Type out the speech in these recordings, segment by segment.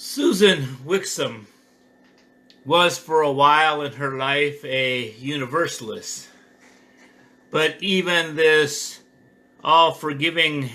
Susan Wixom was for a while in her life a universalist, but even this all-forgiving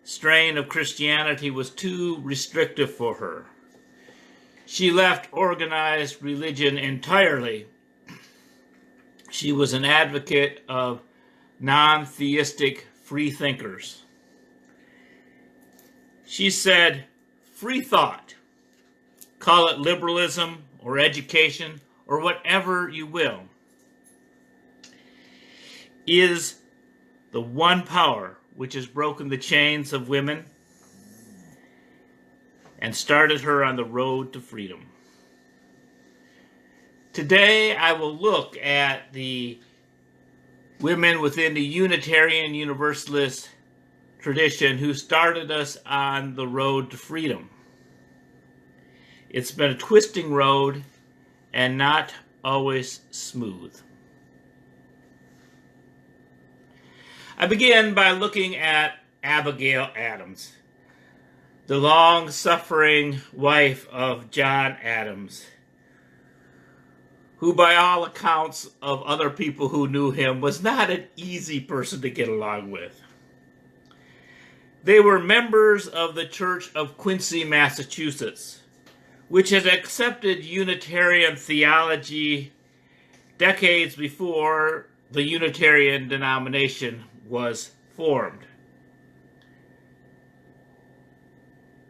strain of Christianity was too restrictive for her. She left organized religion entirely. She was an advocate of non-theistic free thinkers. She said, "Free thought, call it liberalism or education or whatever you will, is the one power which has broken the chains of women and started her on the road to freedom." Today, I will look at the women within the Unitarian Universalist tradition who started us on the road to freedom. It's been a twisting road and not always smooth. I begin by looking at Abigail Adams, the long-suffering wife of John Adams, who by all accounts of other people who knew him was not an easy person to get along with. They were members of the Church of Quincy, Massachusetts, which had accepted Unitarian theology decades before the Unitarian denomination was formed.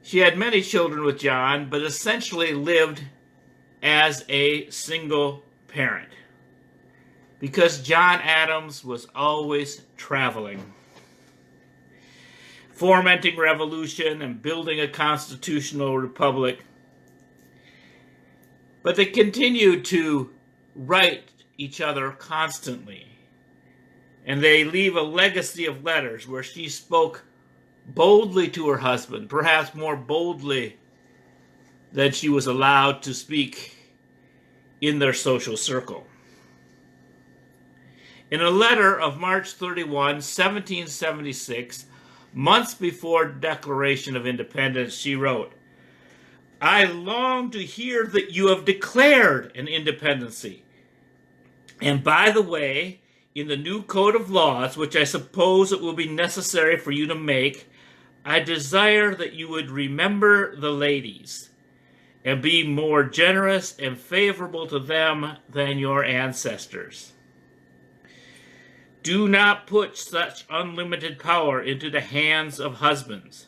She had many children with John, but essentially lived as a single parent because John Adams was always traveling, fomenting revolution and building a constitutional republic. But they continued to write each other constantly. And they leave a legacy of letters where she spoke boldly to her husband, perhaps more boldly than she was allowed to speak in their social circle. In a letter of March 31, 1776, months before Declaration of Independence, she wrote, "I long to hear that you have declared an independency. And by the way, in the new code of laws, which I suppose it will be necessary for you to make, I desire that you would remember the ladies and be more generous and favorable to them than your ancestors. Do not put such unlimited power into the hands of husbands.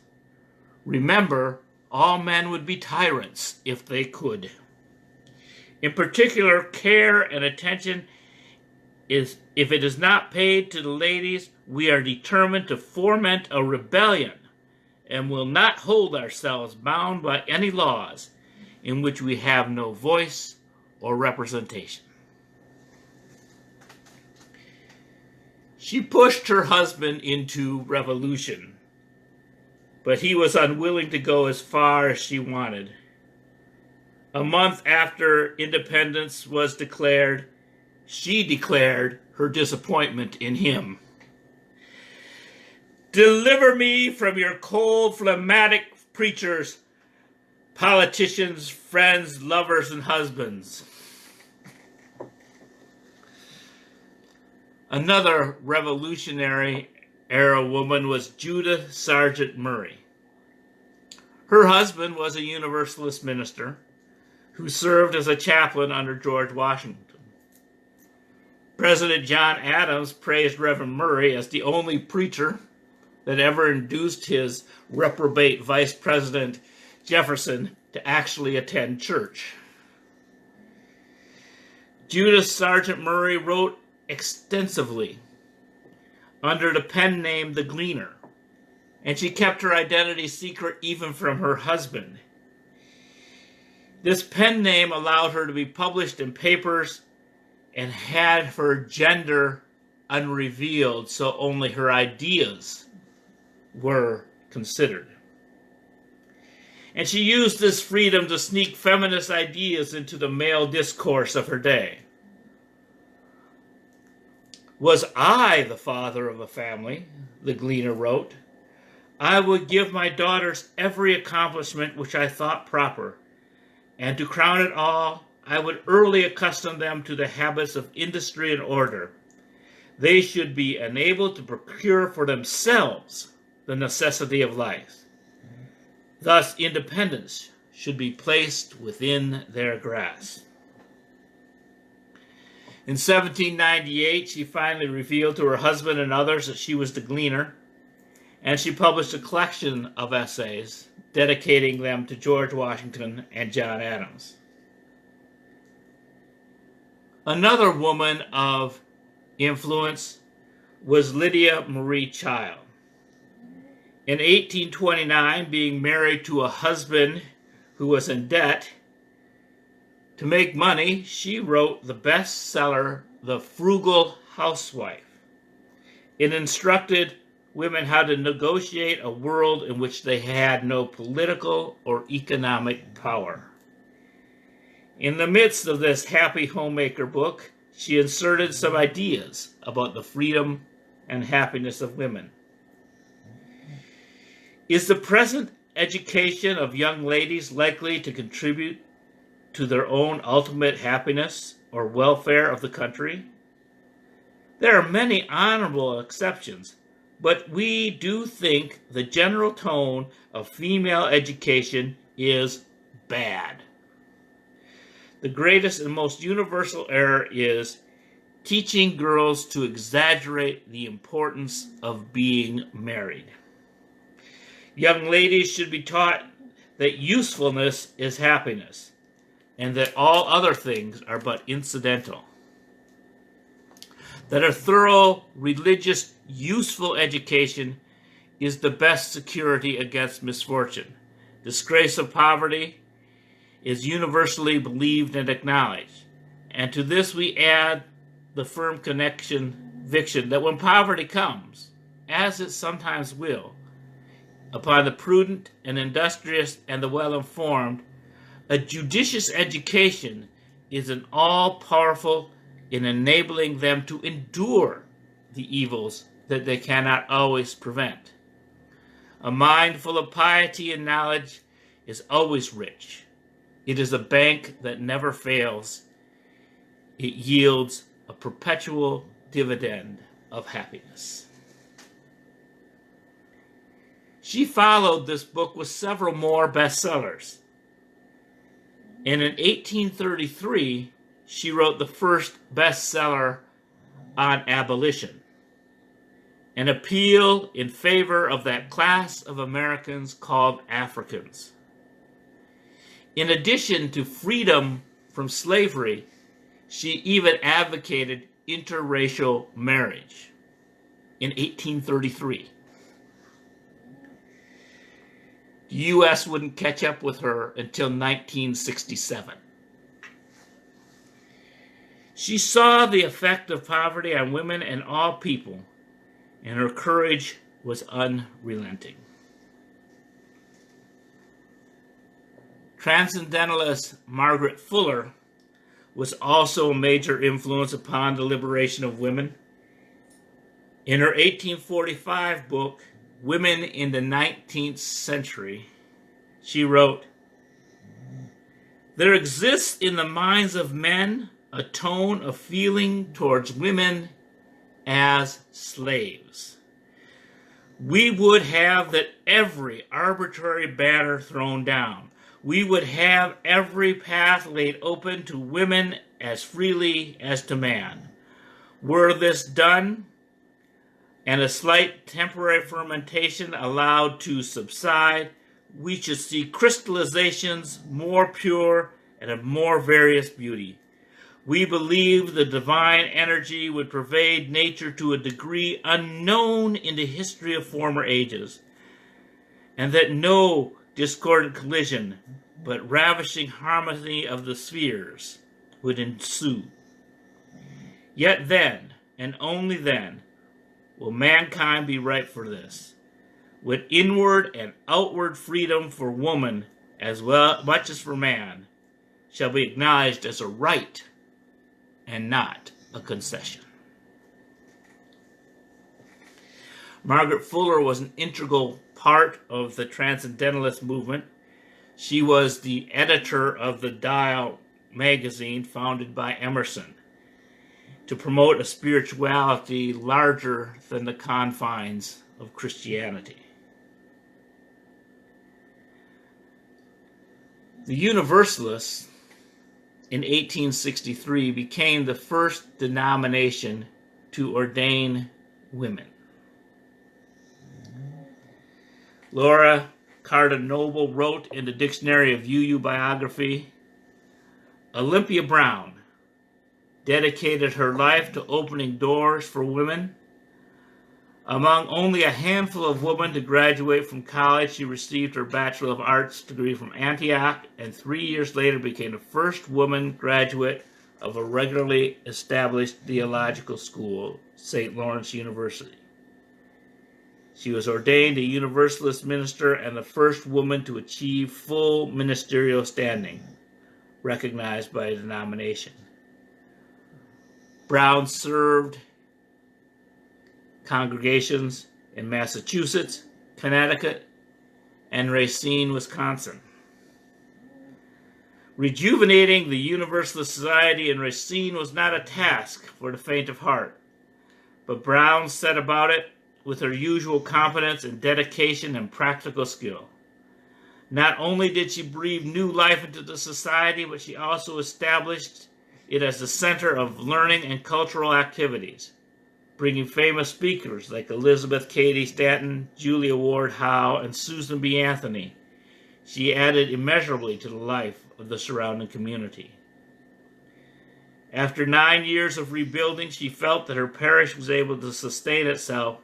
Remember, all men would be tyrants if they could. In particular, care and attention if it is not paid to the ladies, we are determined to foment a rebellion and will not hold ourselves bound by any laws in which we have no voice or representation." She pushed her husband into revolution, but he was unwilling to go as far as she wanted. A month after independence was declared, she declared her disappointment in him. "Deliver me from your cold, phlegmatic preachers, politicians, friends, lovers, and husbands." Another Revolutionary era woman was Judith Sargent Murray. Her husband was a Universalist minister who served as a chaplain under George Washington. President John Adams praised Reverend Murray as the only preacher that ever induced his reprobate Vice President Jefferson to actually attend church. Judith Sargent Murray wrote extensively under the pen name The Gleaner, and she kept her identity secret even from her husband. This pen name allowed her to be published in papers and had her gender unrevealed, so only her ideas were considered. And she used this freedom to sneak feminist ideas into the male discourse of her day. "Was I the father of a family?" the Gleaner wrote. I would give my daughters every accomplishment which I thought proper, and to crown it all, I would early accustom them to the habits of industry and order. They should be enabled to procure for themselves the necessity of life. Thus, independence should be placed within their grasp. In 1798, she finally revealed to her husband and others that she was the gleaner, and she published a collection of essays dedicating them to George Washington and John Adams. Another woman of influence was Lydia Marie Child. In 1829, being married to a husband who was in debt, to make money, she wrote the bestseller, The Frugal Housewife. It instructed women how to negotiate a world in which they had no political or economic power. In the midst of this happy homemaker book, she inserted some ideas about the freedom and happiness of women. Is the present education of young ladies likely to contribute to their own ultimate happiness or welfare of the country? There are many honorable exceptions, but we do think the general tone of female education is bad. The greatest and most universal error is teaching girls to exaggerate the importance of being married. Young ladies should be taught that usefulness is happiness, and that all other things are but incidental. That a thorough, religious, useful education is the best security against misfortune. Disgrace of poverty is universally believed and acknowledged. And to this we add the firm conviction that when poverty comes, as it sometimes will, upon the prudent and industrious and the well-informed, a judicious education is an all-powerful in enabling them to endure the evils that they cannot always prevent. A mind full of piety and knowledge is always rich. It is a bank that never fails. It yields a perpetual dividend of happiness. She followed this book with several more bestsellers. And in 1833, she wrote the first bestseller on abolition, an appeal in favor of that class of Americans called Africans. In addition to freedom from slavery, she even advocated interracial marriage in 1833. The U.S. wouldn't catch up with her until 1967. She saw the effect of poverty on women and all people, and her courage was unrelenting. Transcendentalist Margaret Fuller was also a major influence upon the liberation of women. In her 1845 book, Women in the 19th Century, she wrote, "There exists in the minds of men a tone of feeling towards women as slaves. We would have that every arbitrary banner thrown down. We would have every path laid open to women as freely as to man. Were this done, and a slight temporary fermentation allowed to subside, we should see crystallizations more pure and of more various beauty. We believe the divine energy would pervade nature to a degree unknown in the history of former ages, and that no discordant collision, but ravishing harmony of the spheres would ensue. Yet then, and only then, will mankind be ripe for this, when inward and outward freedom for woman, as well much as for man, shall be acknowledged as a right and not a concession." Margaret Fuller was an integral part of the Transcendentalist movement. She was the editor of the Dial magazine founded by Emerson to promote a spirituality larger than the confines of Christianity. The Universalists in 1863 became the first denomination to ordain women. Laura Carter Noble wrote in the Dictionary of UU Biography, Olympia Brown dedicated her life to opening doors for women. Among only a handful of women to graduate from college, she received her Bachelor of Arts degree from Antioch, and 3 years later became the first woman graduate of a regularly established theological school, St. Lawrence University. She was ordained a Universalist minister and the first woman to achieve full ministerial standing, recognized by a denomination. Brown served congregations in Massachusetts, Connecticut, and Racine, Wisconsin. Rejuvenating the Universalist Society in Racine was not a task for the faint of heart, but Brown set about it with her usual competence and dedication and practical skill. Not only did she breathe new life into the society, but she also established it as the center of learning and cultural activities, bringing famous speakers like Elizabeth Cady Stanton, Julia Ward Howe, and Susan B. Anthony. She added immeasurably to the life of the surrounding community. After 9 years of rebuilding, she felt that her parish was able to sustain itself,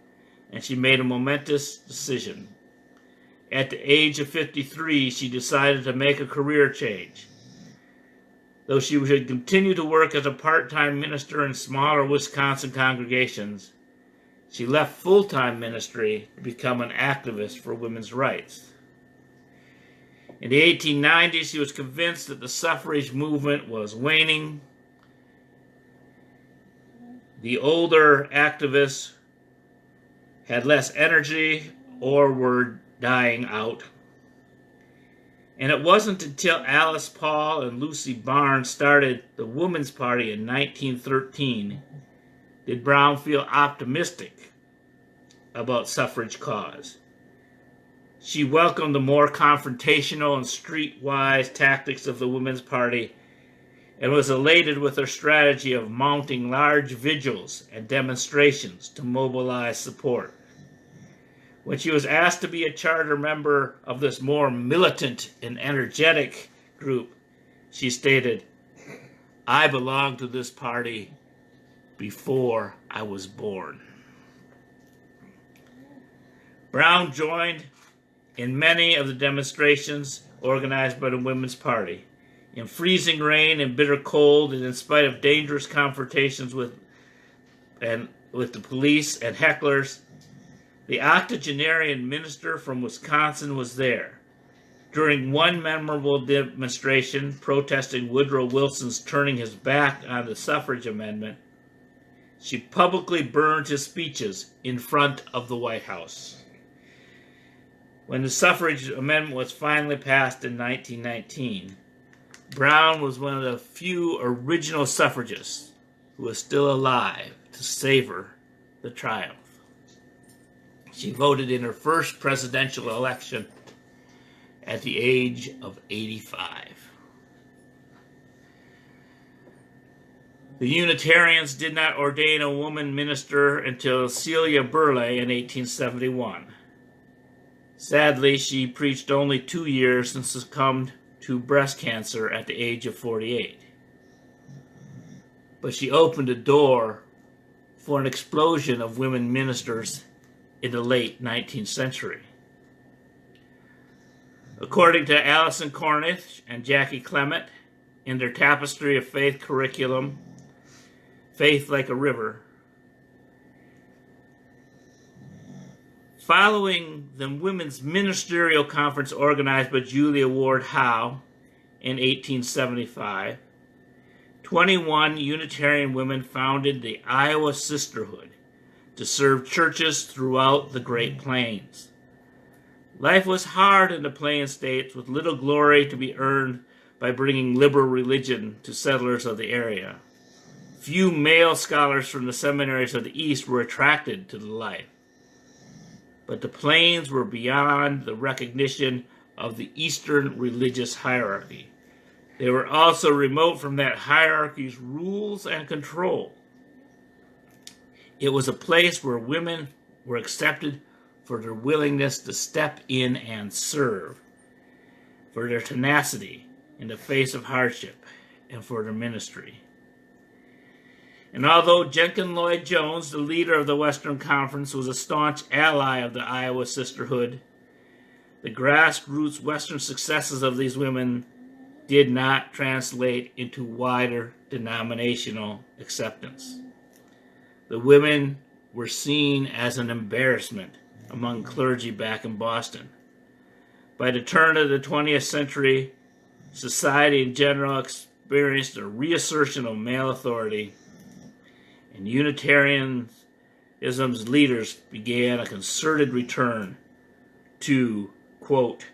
and she made a momentous decision. At the age of 53, she decided to make a career change. Though she would continue to work as a part-time minister in smaller Wisconsin congregations, she left full-time ministry to become an activist for women's rights. In the 1890s, she was convinced that the suffrage movement was waning. The older activists had less energy or were dying out. And it wasn't until Alice Paul and Lucy Barnes started the Women's Party in 1913 did Brown feel optimistic about suffrage cause. She welcomed the more confrontational and streetwise tactics of the Women's Party and was elated with her strategy of mounting large vigils and demonstrations to mobilize support. When she was asked to be a charter member of this more militant and energetic group, she stated, "I belonged to this party before I was born." Brown joined in many of the demonstrations organized by the Women's Party. In freezing rain and bitter cold, and in spite of dangerous confrontations with the police and hecklers, the octogenarian minister from Wisconsin was there. During one memorable demonstration protesting Woodrow Wilson's turning his back on the suffrage amendment, she publicly burned his speeches in front of the White House. When the suffrage amendment was finally passed in 1919, Brown was one of the few original suffragists who was still alive to savor the triumph. She voted in her first presidential election at the age of 85. The Unitarians did not ordain a woman minister until CELIA BURLEIGH in 1871. Sadly, she preached only 2 years and succumbed to breast cancer at the age of 48. But she opened a door for an explosion of women ministers in the late 19th century. According to Allison Cornish and Jackie Clement in their Tapestry of Faith curriculum, Faith Like a River, following the Women's Ministerial Conference organized by Julia Ward Howe in 1875, 21 Unitarian women founded the Iowa Sisterhood to serve churches throughout the Great Plains. Life was hard in the Plain States, with little glory to be earned by bringing liberal religion to settlers of the area. Few male scholars from the seminaries of the East were attracted to the life. But the Plains were beyond the recognition of the Eastern religious hierarchy. They were also remote from that hierarchy's rules and control. It was a place where women were accepted for their willingness to step in and serve, for their tenacity in the face of hardship, and for their ministry. And although Jenkins Lloyd Jones, the leader of the Western Conference, was a staunch ally of the Iowa Sisterhood, the grassroots Western successes of these women did not translate into wider denominational acceptance. The women were seen as an embarrassment among clergy back in Boston. By the turn of the 20th century, society in general experienced a reassertion of male authority, and Unitarianism's leaders began a concerted return to, quote,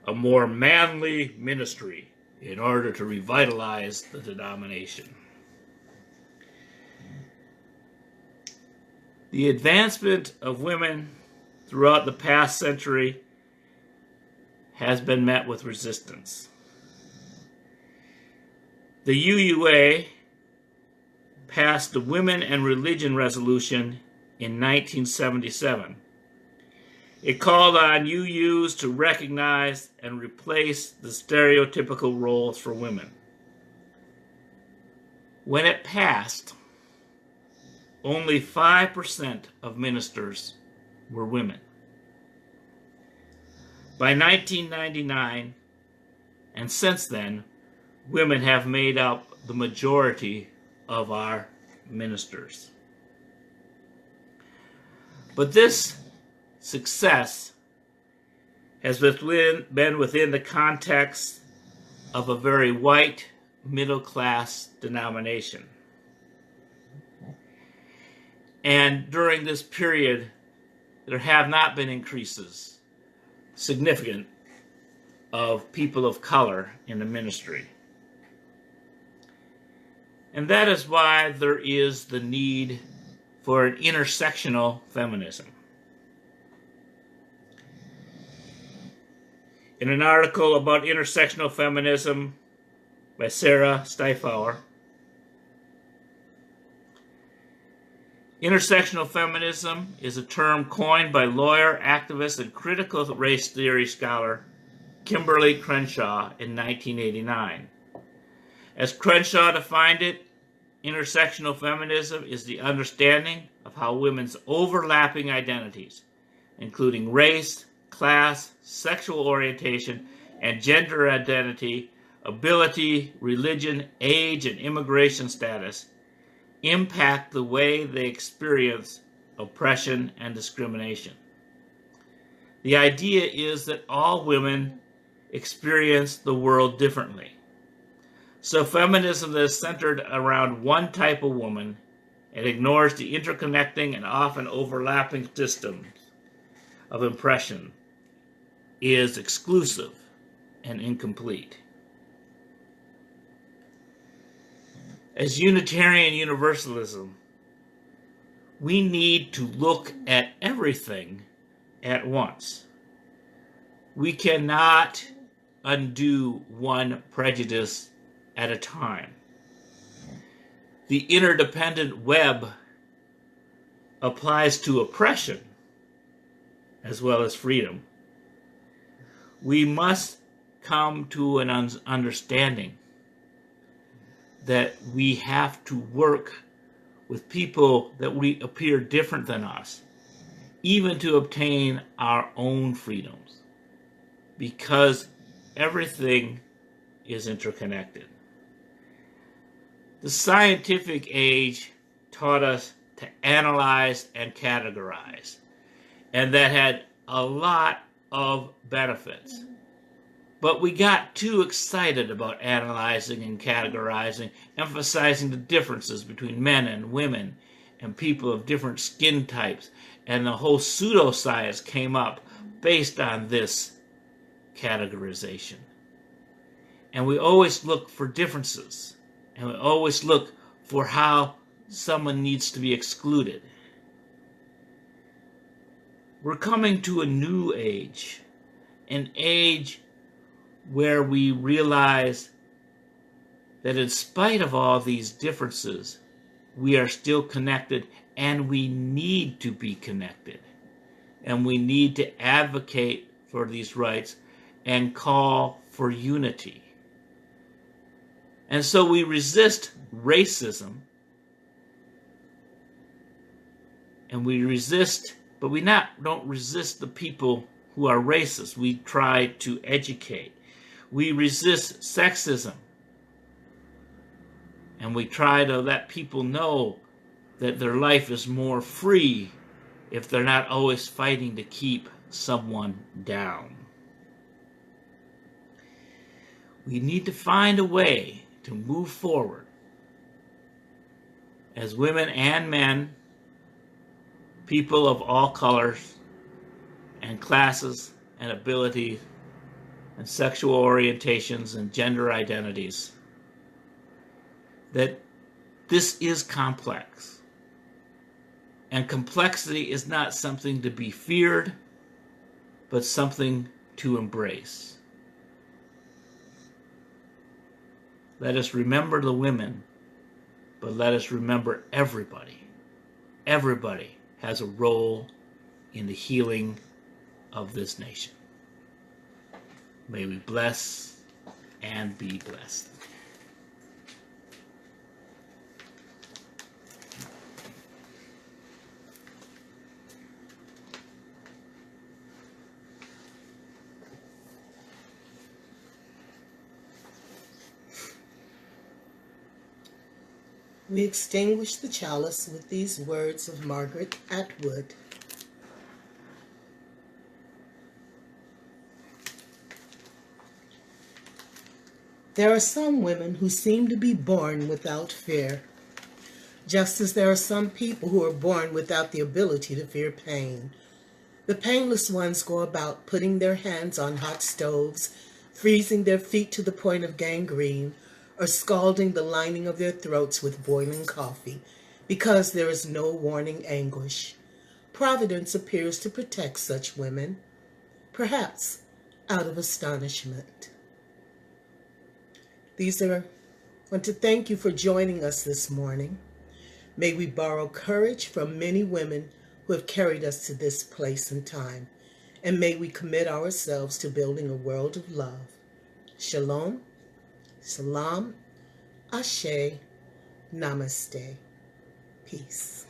a more manly ministry in order to revitalize the denomination. The advancement of women throughout the past century has been met with resistance. The UUA passed the Women and Religion Resolution in 1977. It called on UUs to recognize and replace the stereotypical roles for women. When it passed, only 5% of ministers were women. By 1999, and since then, women have made up the majority of our ministers. But this success has been within the context of a very white, middle-class denomination. And during this period, there have not been increases significant of people of color in the ministry. And that is why there is the need for an intersectional feminism. In an article about intersectional feminism by Sarah Stiefauer, intersectional feminism is a term coined by lawyer, activist, and critical race theory scholar Kimberly Crenshaw in 1989. As Crenshaw defined it, intersectional feminism is the understanding of how women's overlapping identities, including race, class, sexual orientation, and gender identity, ability, religion, age, and immigration status, impact the way they experience oppression and discrimination. The idea is that all women experience the world differently. So feminism that is centered around one type of woman and ignores the interconnecting and often overlapping systems of oppression is exclusive and incomplete. As Unitarian Universalism, we need to look at everything at once. We cannot undo one prejudice at a time. The interdependent web applies to oppression as well as freedom. We must come to an understanding that we have to work with people that we appear different than us, even to obtain our own freedoms, because everything is interconnected. The scientific age taught us to analyze and categorize, and that had a lot of benefits. But we got too excited about analyzing and categorizing, emphasizing the differences between men and women and people of different skin types. And the whole pseudoscience came up based on this categorization. And we always look for differences. And we always look for how someone needs to be excluded. We're coming to a new age, an age where we realize that in spite of all these differences, we are still connected, and we need to be connected. And we need to advocate for these rights and call for unity. And so we resist racism, and we resist, but we don't resist the people who are racist. We try to educate. We resist sexism, and we try to let people know that their life is more free if they're not always fighting to keep someone down. We need to find a way to move forward as women and men, people of all colors and classes and abilities and sexual orientations and gender identities, that this is complex. And complexity is not something to be feared, but something to embrace. Let us remember the women, but let us remember everybody. Everybody has a role in the healing of this nation. May we bless and be blessed. We extinguish the chalice with these words of Margaret Atwood. There are some women who seem to be born without fear, just as there are some people who are born without the ability to fear pain. The painless ones go about putting their hands on hot stoves, freezing their feet to the point of gangrene, or scalding the lining of their throats with boiling coffee, because there is no warning anguish. Providence appears to protect such women, perhaps out of astonishment. I want to thank you for joining us this morning. May we borrow courage from many women who have carried us to this place and time, and may we commit ourselves to building a world of love. Shalom. Salam, Ashe, Namaste. Peace.